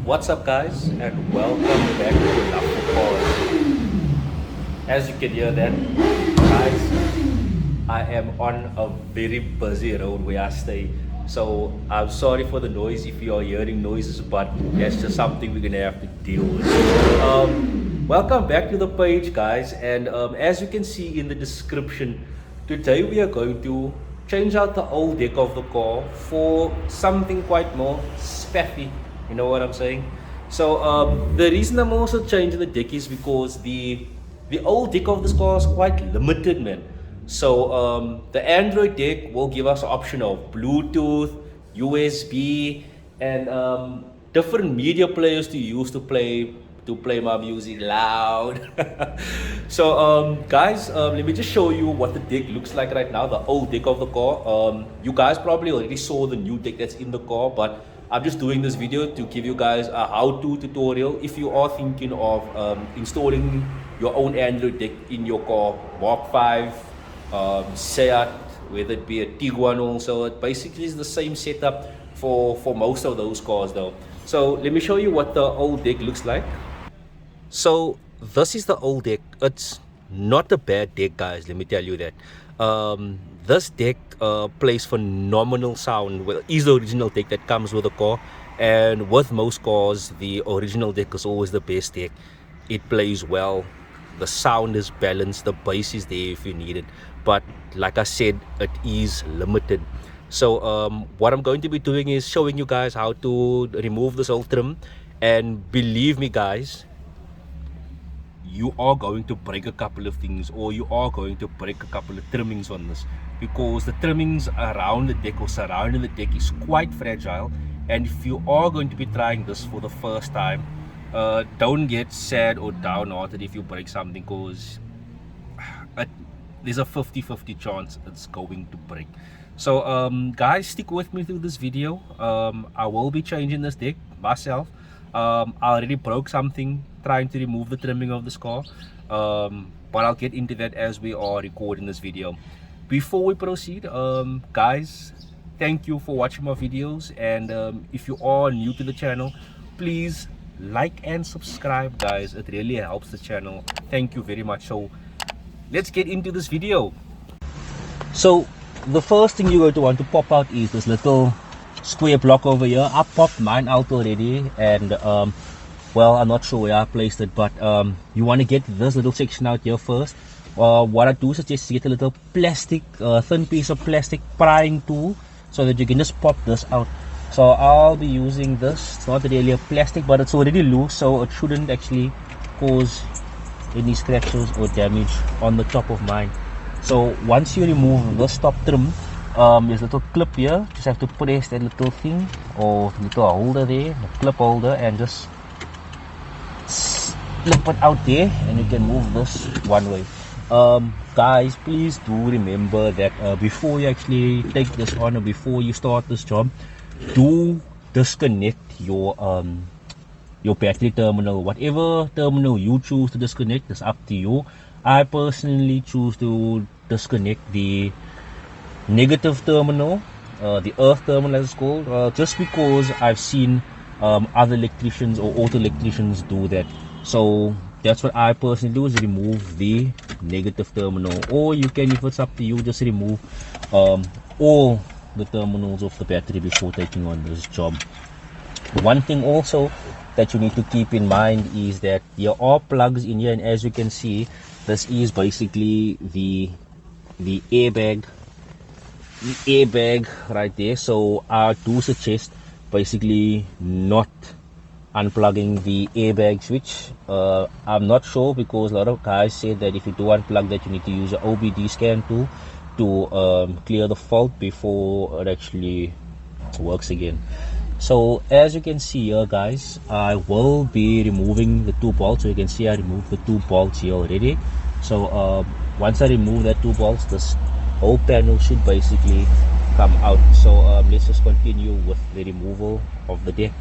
What's up, guys, and welcome back to another call. As you can hear that, guys, I am on a very busy road where I stay. So I'm sorry for the noise if you are hearing noises, but that's just something we're gonna have to deal with. Welcome back to the page, guys, and as you can see in the description, today we are going to change out the old deck of the car for something quite more spiffy. You know what I'm saying? So the reason I'm also changing the deck is because the old deck of this car is quite limited, man. So the Android deck will give us the option of Bluetooth, USB, and different media players to use to play my music loud. So guys, let me just show you what the deck looks like right now, the old deck of the car. You guys probably already saw the new deck that's in the car, but I'm just doing this video to give you guys a how-to tutorial if you are thinking of installing your own Android deck in your car, Mark 5, Seat, whether it be a Tiguan also. It basically is the same setup for most of those cars though. So let me show you what the old deck looks like. So this is the old deck. It's not a bad deck, guys, let me tell you that. This deck plays phenomenal sound. Well, is the original deck that comes with the car, and with most cars the original deck is always the best deck. It plays well, the sound is balanced, the bass is there if you need it, but like I said, it is limited. So what I'm going to be doing is showing you guys how to remove this old trim, and believe me guys, you are going to break a couple of things, or you are going to break a couple of trimmings on this, because the trimmings around the deck or surrounding the deck is quite fragile. And if you are going to be trying this for the first time, don't get sad or downhearted if you break something, because there's a 50-50 chance it's going to break. So guys, stick with me through this video. I will be changing this deck myself. I already broke something trying to remove the trimming of this car, but I'll get into that as we are recording this video. Before we proceed, guys, thank you for watching my videos, and if you are new to the channel, please like and subscribe, guys. It really helps the channel. Thank you very much. So let's get into this video. So the first thing you're going to want to pop out is this little square block over here. I popped mine out already, and well, I'm not sure where I placed it, but you want to get this little section out here first. What I do is just get a little plastic, thin piece of plastic prying tool, so that you can just pop this out. So I'll be using this. It's not really a plastic, but it's already loose, so it shouldn't actually cause any scratches or damage on the top of mine. So once you remove this top trim, there's a little clip here. Just have to press that little thing, or little holder there, the clip holder, and just slip it out there, and you can move this one way. Guys, please do remember that before you actually take this on, or before you start this job, do disconnect your battery terminal. Whatever terminal you choose to disconnect is up to you. I personally choose to disconnect the negative terminal, the earth terminal as it's called, just because I've seen other electricians or auto electricians do that. So that's what I personally do, is remove the negative terminal, or you can, if it's up to you, just remove all the terminals of the battery before taking on this job. One thing also that you need to keep in mind is that there are plugs in here, and as you can see, this is basically the airbag right there. So I do suggest basically not unplugging the airbag switch. I'm not sure, because a lot of guys say that if you do unplug that, you need to use an OBD scan tool to clear the fault before it actually works again. So as you can see here, guys, I will be removing the two bolts. So you can see I removed the two bolts here already. So once I remove that two bolts, this whole panel should basically come out. So let's just continue with the removal of the deck.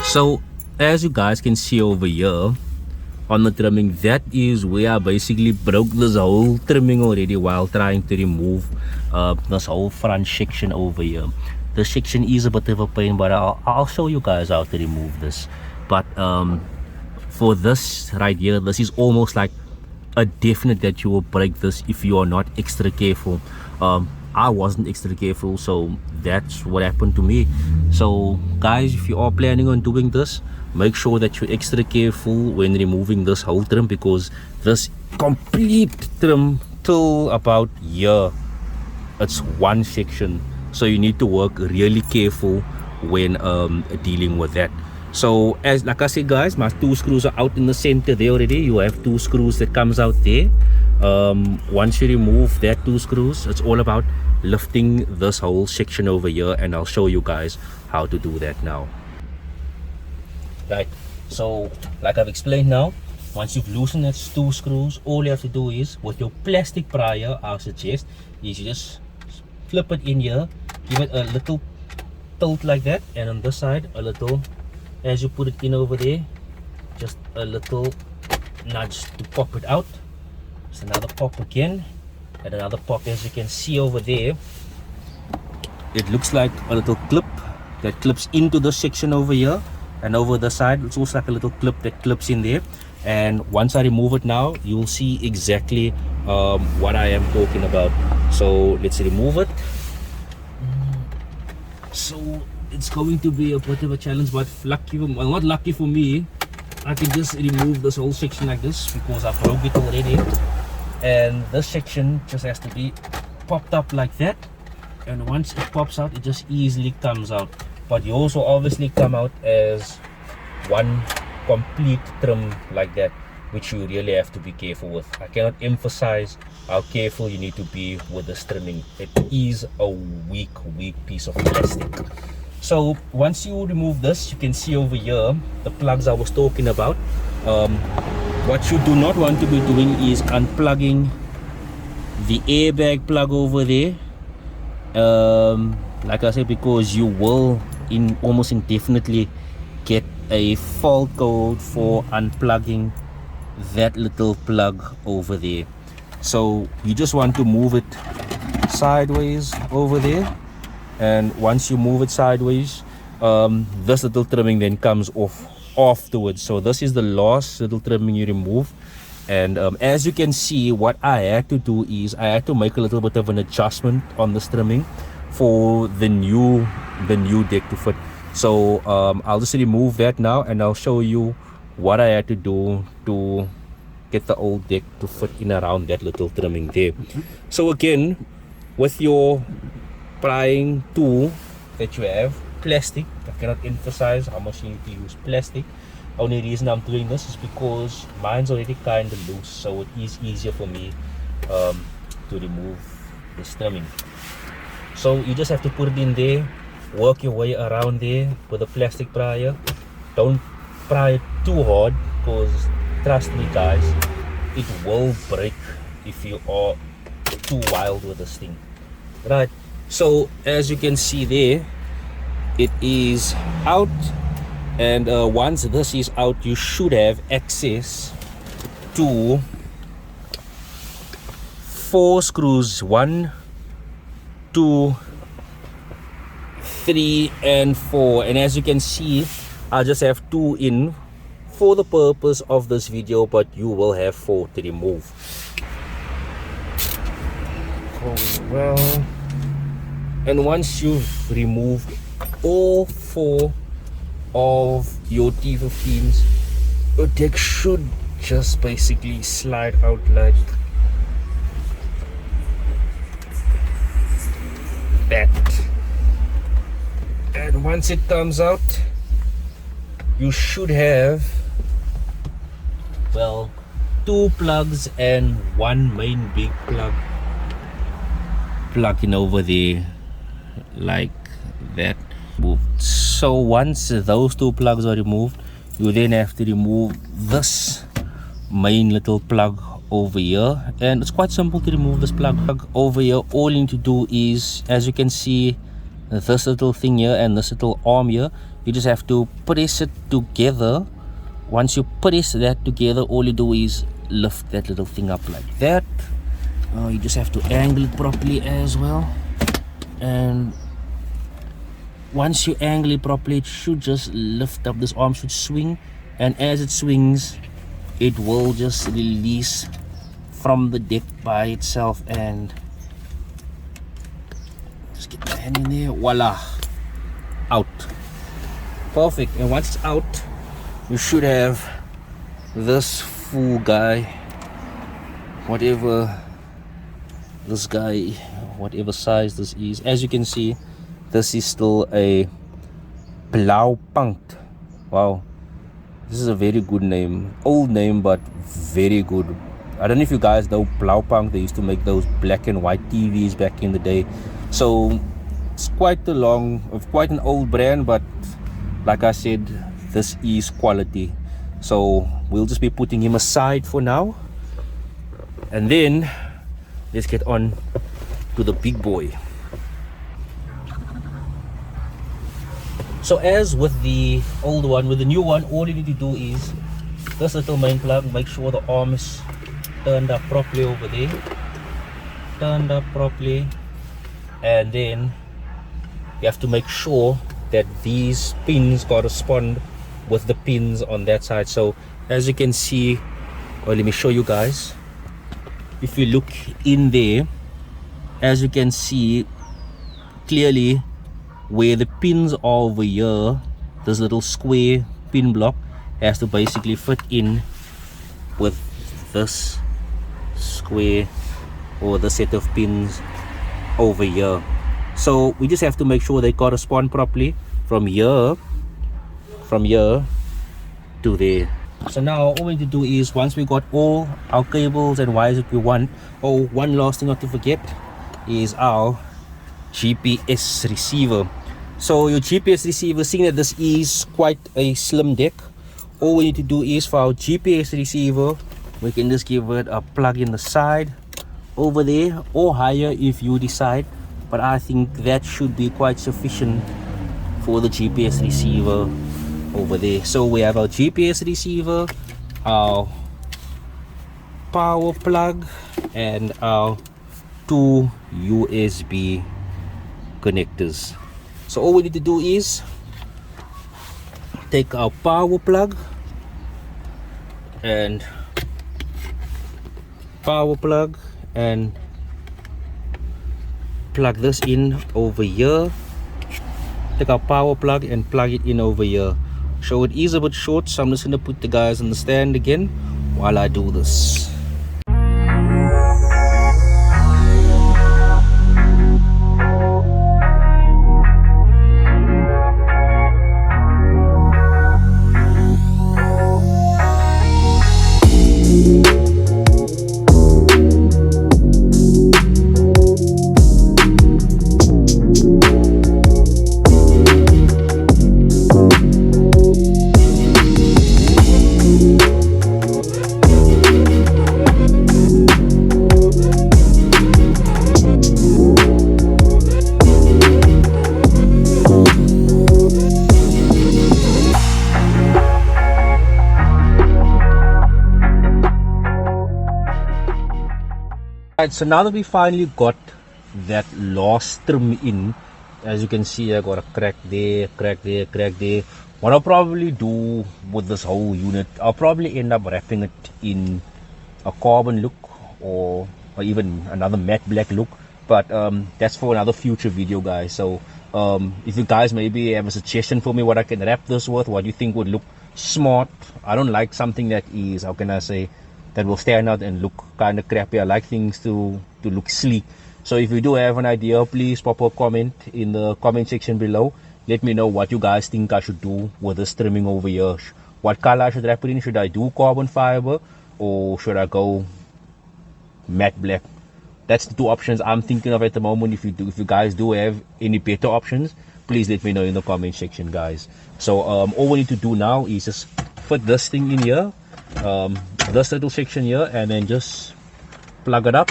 So as you guys can see over here on the trimming, that is where I basically broke this whole trimming already while trying to remove this whole front section over here. This section is a bit of a pain, but I'll show you guys how to remove this. but for this right here, this is almost like a definite that you will break this if you are not extra careful. I wasn't extra careful, so that's what happened to me. So guys, if you are planning on doing this, make sure that you're extra careful when removing this whole trim, because this complete trim till about here, it's one section, so you need to work really careful when dealing with that. So as like I said guys, my 2 screws are out in the center there already. You have 2 screws that comes out there. Once you remove that 2 screws, it's all about lifting this whole section over here, and I'll show you guys how to do that now. Right, so like I've explained now, once you've loosened that 2 screws, all you have to do is, with your plastic prior, I suggest is you just flip it in here, give it a little tilt like that, and on this side a little, as you put it in over there, just a little nudge to pop it out. Just another pop again, and another pop. As you can see over there, it looks like a little clip that clips into this section over here, and over the side it's also like a little clip that clips in there. And once I remove it now, you'll see exactly what I am talking about. So let's remove it. So it's going to be a bit of a challenge, but lucky, well, not lucky for me, I can just remove this whole section like this because I broke it already. And this section just has to be popped up like that, and once it pops out, it just easily comes out. But you also obviously come out as one complete trim like that, which you really have to be careful with. I cannot emphasize how careful you need to be with this trimming. It is a weak piece of plastic. So once you remove this, you can see over here the plugs I was talking about. What you do not want to be doing is unplugging the airbag plug over there, like I said, because you will almost indefinitely get a fault code for unplugging that little plug over there. So you just want to move it sideways over there, and once you move it sideways, this little trimming then comes off afterwards. So this is the last little trimming you remove. And as you can see, what I had to do is I had to make a little bit of an adjustment on this trimming for the new deck to fit. So I'll just remove that now, and I'll show you what I had to do to get the old deck to fit in around that little trimming there. So again, with your prying tool that you have, plastic, I cannot emphasize how much you need to use plastic. Only reason I'm doing this is because mine's already kind of loose, so it is easier for me to remove this trimming. So you just have to put it in there, work your way around there with a plastic prior. Don't pry it too hard, because trust me guys, it will break if you are too wild with this thing. Right, so as you can see there, it is out, and once this is out, you should have access to 4 screws, 1, 2, 3 and 4. And as you can see, I just have 2 in for the purpose of this video, but you will have 4 to remove. Well, and once you've removed all 4 of your T15s, your deck should just basically slide out like that. And once it comes out, you should have, well, 2 plugs and 1 main big plug in over there like that. So once those 2 plugs are removed, you then have to remove this main little plug over here, and it's quite simple to remove this plug over here. All you need to do is, as you can see, this little thing here and this little arm here, you just have to press it together. Once you press that together, all you do is lift that little thing up like that. You just have to angle it properly as well, and once you angle it properly, it should just lift up. This arm should swing, and as it swings, it will just release from the deck by itself. And just get my hand in there, voila, out. Perfect. And once it's out, you should have this full guy, whatever this guy, whatever size this is. As you can see, this is still a Blaupunkt. Wow, this is a very good name. Old name, but very good. I don't know if you guys know Blaupunkt. They used to make those black and white TVs back in the day. So it's quite an old brand, but like I said, this is quality. So we'll just be putting him aside for now, and then let's get on to the big boy. So as with the old one, with the new one, all you need to do is this little main plug. Make sure the arm is turned up properly over there, turned up properly, and then you have to make sure that these pins correspond with the pins on that side. So as you can see, well, let me show you guys. If you look in there, as you can see clearly where the pins are over here, this little square pin block has to basically fit in with this square or the set of pins over here. So we just have to make sure they correspond properly from here to there. So now all we need to do is, once we got all our cables and wires that we want, one last thing not to forget is our GPS receiver. So your GPS receiver, seeing that this is quite a slim deck, all we need to do is, for our GPS receiver, we can just give it a plug in the side over there, or higher if you decide, but I think that should be quite sufficient for the GPS receiver over there. So we have our GPS receiver, our power plug, and our two USB connectors. So all we need to do is take our power plug and plug this in over here. Take our power plug and plug it in over here. So it is a bit short, so I'm just going to put the guys on the stand again while I do this. So now that we finally got that last trim in, as you can see, I got a crack there, crack there, crack there. What I'll probably do with this whole unit, I'll probably end up wrapping it in a carbon look or even another matte black look, but that's for another future video, guys. So if you guys maybe have a suggestion for me what I can wrap this with, what you think would look smart. I don't like something that is, how can I say, that will stand out and look kind of crappy. I like things to look sleek. So if you do have an idea, please pop a comment in the comment section below. Let me know what you guys think I should do with this trimming over here. What color I should wrap it in. Should I do carbon fiber or should I go matte black? That's the two options I'm thinking of at the moment. If you guys do have any better options, please let me know in the comment section, guys. So all we need to do now is just fit this thing in here, this little section here, and then just plug it up,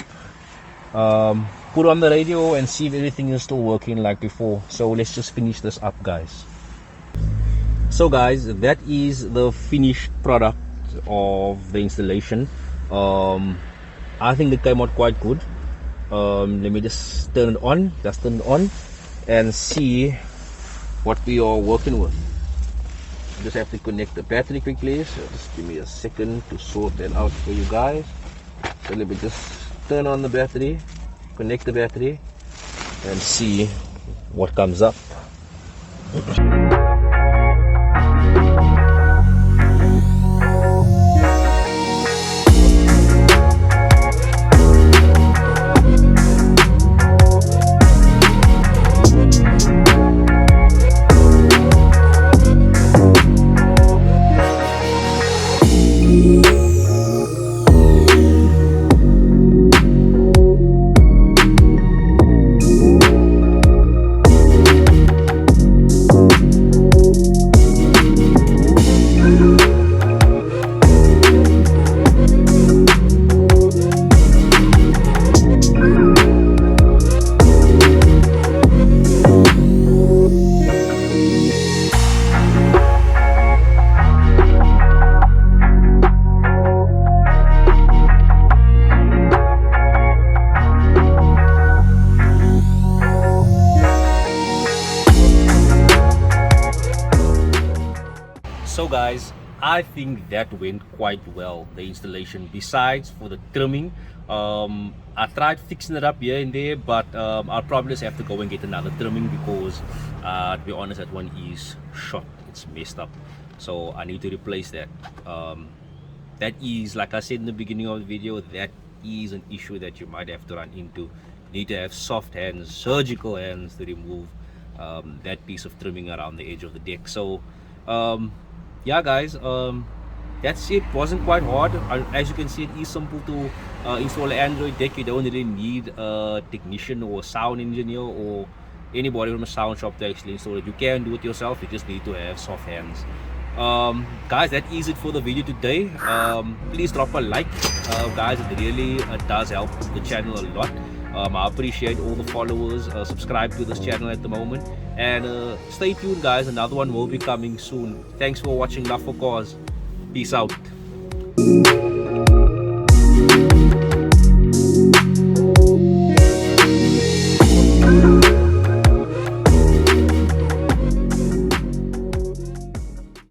put on the radio and see if everything is still working like before. So let's just finish this up, guys. So guys, that is the finished product of the installation. I think it came out quite good. Let me just turn it on, and see what we are working with. Just have to connect the battery quickly, so just give me a second to sort that out for you guys. So let me just turn on the battery, connect the battery, and see what comes up. So guys, I think that went quite well, the installation. Besides for the trimming, I tried fixing it up here and there, but I'll probably just have to go and get another trimming because to be honest, that one is shot, it's messed up, so I need to replace that. That is, like I said in the beginning of the video, that is an issue that you might have to run into. You need to have soft hands, surgical hands, to remove that piece of trimming around the edge of the deck. So yeah guys, that's it. Wasn't quite hard. As you can see, it is simple to install an Android deck. You don't really need a technician or sound engineer or anybody from a sound shop to actually install it. You can do it yourself, you just need to have soft hands. Guys, that is it for the video today. Please drop a like, guys. It really does help the channel a lot. I appreciate all the followers subscribe to this channel at the moment, and stay tuned guys, another one will be coming soon. Thanks for watching Love for Cause. Peace out.